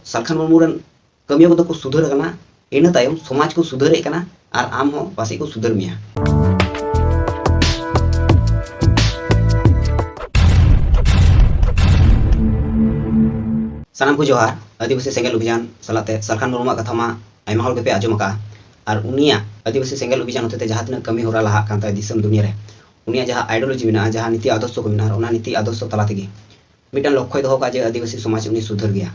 salkhan murmu ren kamiya ko sudhar kana ina tayom somaj ko sudhare kana ar am ho pasi ko sudhar miya. Sanam ko johar Adivasi Senggel Abhijan salate salkhan murmu katha ma aima hol gepe ajom aka ar unia Adivasi Senggel Abhijan hotete jahat na kami hora laha kan ta disam dunia re unia jaha ideology mena jaha niti adarso ko mena ona niti adarso tala tegi mitan lokhoy doho ka je Adivasi somaj uni sudhar gaya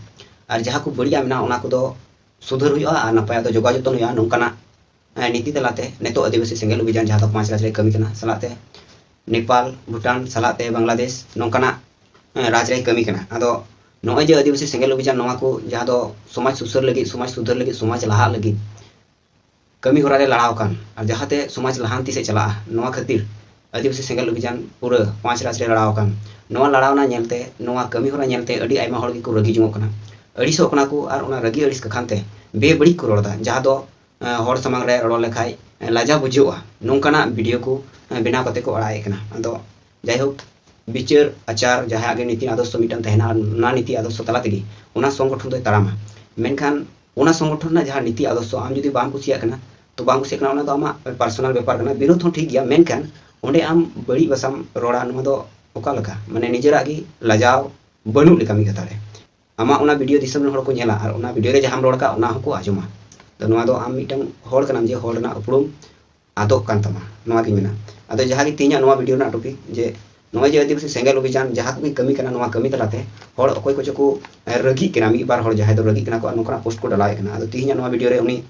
ar jaha ko badiya mena ona ko do sudhar huya ar napaya do joga joton huya nongkana niti talate neto Adivasi Senggel Abhijan jaha 5 raj re kami kana salate Nepal Bhutan salate Bangladesh nongkana raj re kami kana ado noy je Adivasi Senggel Abhijan noa ko jaha do somaj susar lagi somaj sudhar lagi somaj laha lagi kami hora re ladaw kan ar jahate somaj lahanti se chala noa khatir Adivasi Senggel Abhijan pura 5 raj re ladaw kan noa ladaw na nyelte noa kami hora nyelte adi aima hor gi ko ragi jungok kana adi so kana ko ar ona ragi adis ka khante be badi ko roda jaha do hor samang re rol lekhai laja bujua nongkana video ko binaw kate ko arai kana ado jai hok bichar achar jaha age niti adarso mitan tehna na niti adarso tala tegi ona songgothon do tarama menkan ona songgothon na jaha niti adarso am jodi bang kusiya kana to bang kusiya kana ona do ama personal bepar kana biroth hon thik gya menkan onde am badi basam roda noma do oka laka mane nijera gi lajaw banu le kami kata re ama ona video disam hor ko nyela ar ona video re jaham rod ka ona hoko ajoma to noa do am mitang hor kanam je hor na uprum adok kan tama noa gi mena ado jaha gi tinya noa video na topic je noa je Adivasi Senggel Abhijan jaha ko kami kana noa kami talate hor okoy ko choko ragi kana mi bar hor jaha do ragi kana ko nokana post ko dalai kana ado tinya noa video re uni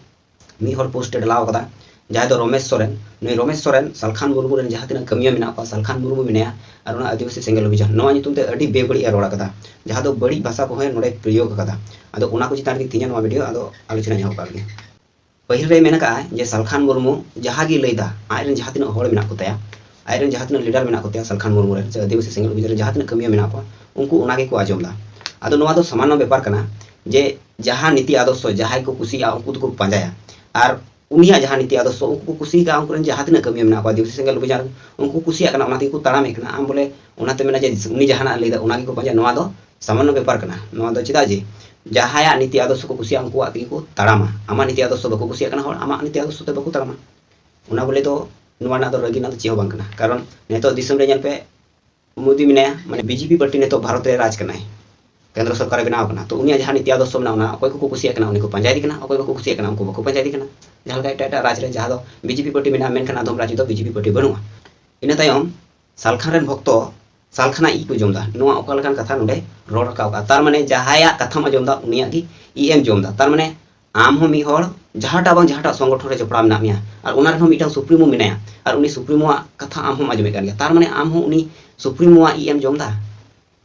mi hor post dalaw kada jaha do Romesh Soren noi Romesh Soren salkhan murmu ren jaha tina kamiya mena ko salkhan murmu menaya ar ona Adivasi Senggel Abhijan noa nyutum te adi be badi roda kada jaha do badi bhasa ko hoy node prayog kada ado ona ko chitan gi tinya noa video ado alochona nya hokal ge pahil re mena ka je salkhan murmu jaha gi leida ai ren jaha tina hor mena ko taya airen jahat na leader mena ko te salkhan murmu re Adivasi Senggel Abhijan jahat na kamiya mena ko unku ona ge ko ajom da ado noa do samanno bepar kana je jaha niti adarso jahay ko kusiya unku ko panjaya ar unia jaha niti adarso unku kusi ka unku ren jahat na kamiya mena ko Adivasi Senggel Abhijan unku kusiya kana ona ti ko tarame kana am bole ona te mena je uni jaha na leida ona ge ko panja noa do samanno bepar kana noa do chida je jahaya niti adarso ko kusiya unku ati ko tarama ama niti adarso bako kusiya kana hor ama niti adarso te bako tarama ona bole do noa na do ragi na do cheo bang kana karon neto disam re nyal pe Modi menaya mane BJP party neto bharat re raj kana kendra sarkar benaw kana to unia jaha niti adarso mena ona okoy ko kusiya kana uni ko panjai di kana okoy ko kusiya kana unku bako panjai di kana jaha ka eta raj re jaha do BJP party mena men kana adom raj do BJP party banua ina tayom salkhan ren bhokto salkhana i ko jomda noa okal kan katha node rod rakaw ka tar mane jahaya katha ma jomda unia gi em jomda tar mane am ho mi hor jahata bang jahata songgothon re jopra mena miya ar onar ho mitang supremo menaya ar uni supremo katha am ho ajome kan tar mane am ho uni supremo em jomda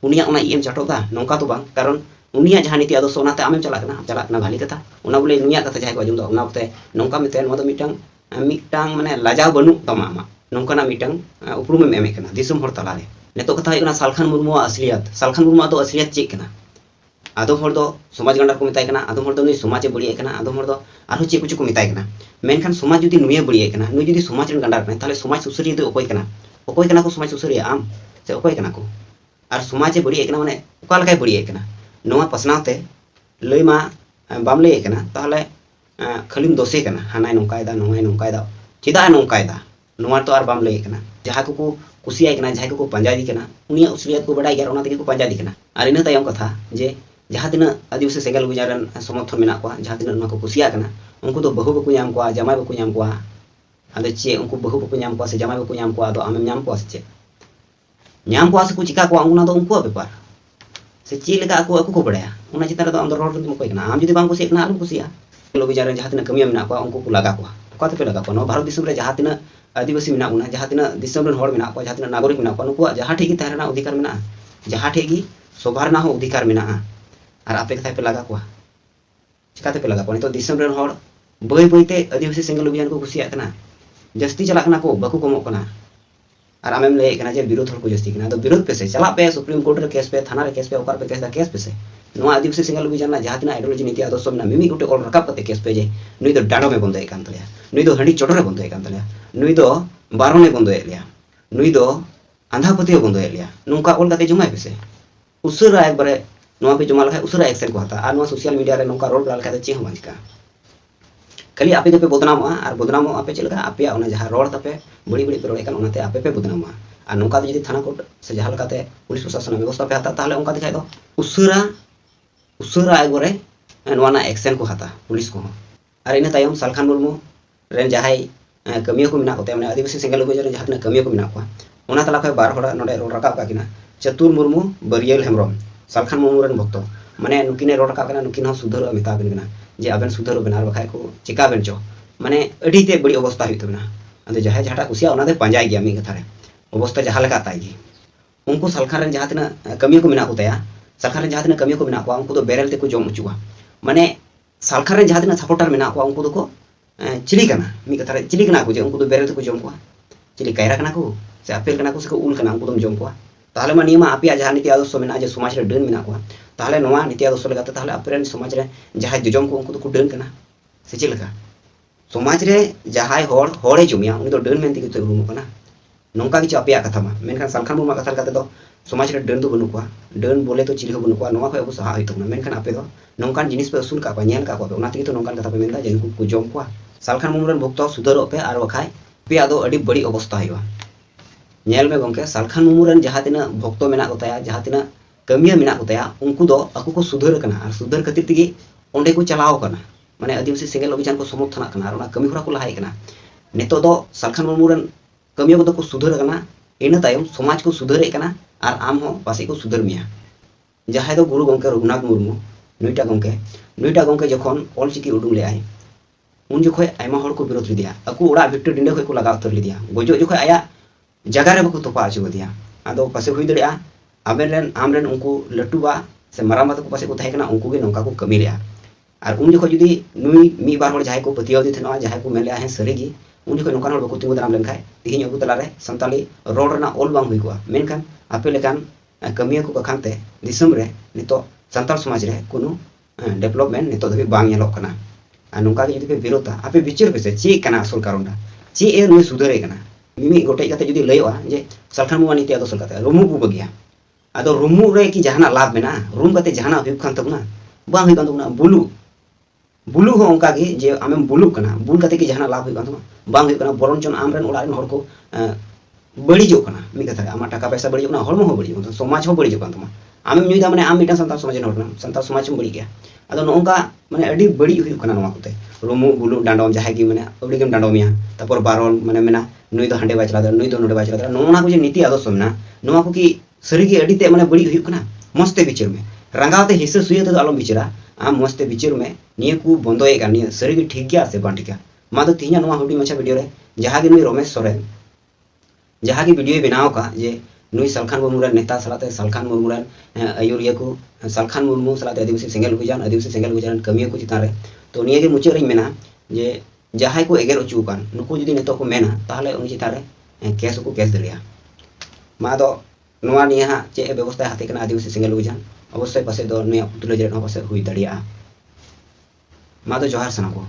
unia ona em chatoda nongka to bang karon unia jaha niti adarso onate amem chalak na bhali katha ona bole unia katha jahay ko ajom da ona okte nongka mete noa do mitang mane lajaw banu tama ama nongka na mitang uprum em kana disum hor talare neto katha kana salkhan murmu salkhan murmu do asliyat chek kana adom hor do somaj gandar ko metai kana adom hor do nui somaj e badi kana adom hor do arho che kuchu ko metai kana menkan somaj judi nuye badi kana nui judi somaj ren gandar kana tale somaj susuriya do okoy kana ko somaj susuriya am se okoy kana ko ar somaj e badi kana mane oka lakai badi kana noa pasnawte leima bam lei kana tahle khalim dose kana hanai nongkai da nongai nongkai da chida nongkai da noa to ar bam lei kana jaha ko kusiya kana jaha ko panjai di kana unia usliyat ko badai gar ona tege ko panjai di kana ar ina tayam katha je jaha tina Adivasi Senggel Abhijan ren somorthon mena ko jaha tina ona ko kusiya kana unku do bahu bako nyam ko jamai bako nyam ko ado che unku bahu bako nyam ko se jamai bako nyam ko ado amem nyam ko se che nyam ko se ku chika ko una do unku bepar se che lega aku ko badaya una chitara do am do rod ko kana am jodi bang kusiya kana alum kusiya Abhijan ren jaha tina kamiya mena ko unku ko laga ko oka te pe laga ko no bharat disam re jaha tina Adivasi mena una jaha tina disam ren hor mena ko jaha tina nagorik mena ko nuku jaha thegi tarena adhikar mena jaha thegi sobar na ho adhikar mena ar ape katha pe laga ko chikate pe laga ko nito disam ren hor boy te Adivasi Senggel Abhijan ko kusiya kana jasti chalak kana ko baku komok kana ar amem lei kana je biroth hor ko jasti kana do biroth pe se chalak pe supreme court re case pe thana re case pe okar pe case da case pe se noa Adivasi Senggel Abhijan na jaha tina ideology niti adarso mena mimi gote ol rakap kate case pe je nui do dando me bondo e kan taleya nui do handi chotore bondo e kan taleya nui do barone bondo e leya nui do andhapati bondo e leya nongka ol kate jomai pe se usura ekbare नोआ पे जमा लखा उसरा action को हता और social media रे नोका road बड़ा लखा चे हम चिका खाली आपे पे बदनामों और बदनामों आपे चलका आपे जहाँ रोड तापे बड़ी बड़ी पे रोड़े आपे पे बदनामों और नौका जो थाना कोर्ट से जहाँ लेकाते पुलिस प्रशासन व्यवस्था पे हता ताहले उनका दिखाई दो उसरा उसरा एगोरे नोना एक्शन को हता पुलिस को और इन तायम सालखान मुर्मू रेन जहाई कमियों को मिना कोते माने आदिवासी सेंगल अभियान जहाँ तना कमियों को मिना को ओना तला खय बार हड़ा नोडे रोड रकाब काकिना चतुर मुर्मू बरियल हेमरम सालखान मुर्मू रेन भक्त माने नुकिने रोड रकाब कना नुकिन हो सुधर मेता बिन कना जे आबेन सुधर बेनार बखाय को चिका बेन चो माने अडीते बड़ी अवस्था हुई तबना अदे जहाय जहाटा कुसिया ओना दे पांजाय गया मी कथा रे अवस्था जहाँ लेका ताई उनको सालखान रेन जहाँ तना कमियों को मिना को तया सालखान रेन जहाँ तना कमियों को मिना को उनको तो बेरल ते को जम उचुआ माने सालखान रेन जहाँ तना सपोर्टर मिना को उनको को चिली कना मी कथा रे चिली कना को जे उनको तो बेरल ते को जम को चिली कायरा कना को से आपेल कना को से को उल कना उनको तो जम को ताहले मा नियमा आपिया जहाँ नीति आदर्श मेना जे समाज रे डन मिना को ताहले नोआ नीति आदर्श लगाते ताहले आपेन समाज रे जहाँ जजम को उनको तो को डन कना से चिलका समाज रे जहाँ होड़े जमिया उनी तो डन मेनती के तो रूम कना नौका की चापिया कथा मा मेनखान सालखान मुर्मू कथा लेकाते दो समाज रे डन तो बनु को डन बोले तो चिली हो बनु को नोआ खय अबो सहा होई तबना मेनखान आपे दो नौकान जिनिस पे असूल का नेल का को ओना तो नौकान कथा पे मेनदा जे उनको को जम को सालखान मुर्मू रेन भक्त सुधरो पे और बखाय पे आदो अडी बड़ी अवस्था हुआ नेल में गंके सालखान मुर्मू रेन जहाँ तना भक्त मेना को तया जहाँ तना कमिया मेना को तया उनको दो ako को सुधर कना और सुधर खातिर तिगी ओंडे को चलाओ कना माने आदिवासी सेंगल अभियान को समर्थन कना और कमी होरा को लहाय कना नेतो दो सालखान मुर्मू रेन कमिया को सुधर कना इन तायम समाज को सुधरे कना और आम हो पासे को सुधर मिया जहाँ दो गुरु गंके रघुनाथ मुर्मू नुईटा गंके जखन ऑलचिकी उडुंग ले आय उन जखय आयमा हर को विरोध लिदिया ako ओड़ा विक्टर डिंडे खय को लगा उतर लिदिया गोजो जखय आया जगह रे बको तोपा आचो दिया आदो पासे हुई दड़िया आबेन रेन आम रेन उनको लटुबा से मारामा को पासे को तहे कना उनको के नौका को कमी लिया और उन जखो जुदी नुई मी बार हर जहाय को पतियाव दी थेना जहाय को मेले है सरीगी उन जखो नौका हर बको तिंगु दाराम लेन खाय तिहिन अबु तला रे संताली रोड रना ओल बांग हुई को मेनखान आपे लेकान कमिया को कखानते दिसम रे नितो संताल समाज रे कोनो डेवलपमेंट नितो धबी बांग नेलो कना आ नौका के जुदी पे विरोधा आपे विचार पे से चे कना असल कारण चे ए नुई सुधरे कना मिमी गोटे कते जुदी लयवा जे सालखान मुर्मू नीति आदर्श कते रुमु बु बगिया आदो रुमु रे की जहाना लाभ मेना रूम कते जहाना हुई खान तबना बांग हुई कान तबना बुलु हो उनका की जे आमेम बुलु कना बुल कते की जहाना लाभ हुई कान तबना बांग हुई कना बरनचन आमरेन ओड़ा रेन हर को बड़ी जो कना मी कथा आमा टाका पैसा बड़ी जो कना हरमो हो बड़ी जो समाज हो बड़ी जो कान तमा आमेम नुईदा माने आम मिटा संताल समाज न संताल समाज बड़ी गया आदो नोंका माने अडी बड़ी हुई कना नोआ कते रुमु बुलु डांडोम जहाय की माने अबड़ी गेम डांडोमिया तापर बारन माने मेना नुई दो हांडे बाय चला नुई दो नोडे बाय चला नोना को जे नीति आदर्श मेना नोआ को की सरीगे अडीते माने बड़ी हुई कना मस्ते बिचार में रंगावते हिस्से सुयते तो आलम बिचारा आम मस्ते बिचार में निये को बंदोए का निये सरीगे ठीक गया से बांट गया मा दो तिहिना नोआ हुडी मछा वीडियो रे जहां के नुई रमेश सोरेन जहां की वीडियो बनाव का जे नुई सालखान मुर्मू रेन नेता सलाते सालखान मुर्मू रेन आयुरिया को सालखान मुर्मू सलाते आदिवासी सेंगल अभियान कमिया को चितान रे तो निये के मुचाद रे मेना जे जहां को एगर उचू कान नुको जुदी नेतो को मेना ताहले उनी चितान रे केस को केस दरिया मा दो नोआ निया हा चे व्यवस्था हाते कना आदिवासी सेंगल अभियान अवश्य पासे दो निया पुतुल जे पासे हुई दड़िया मा दो जोहार सना को।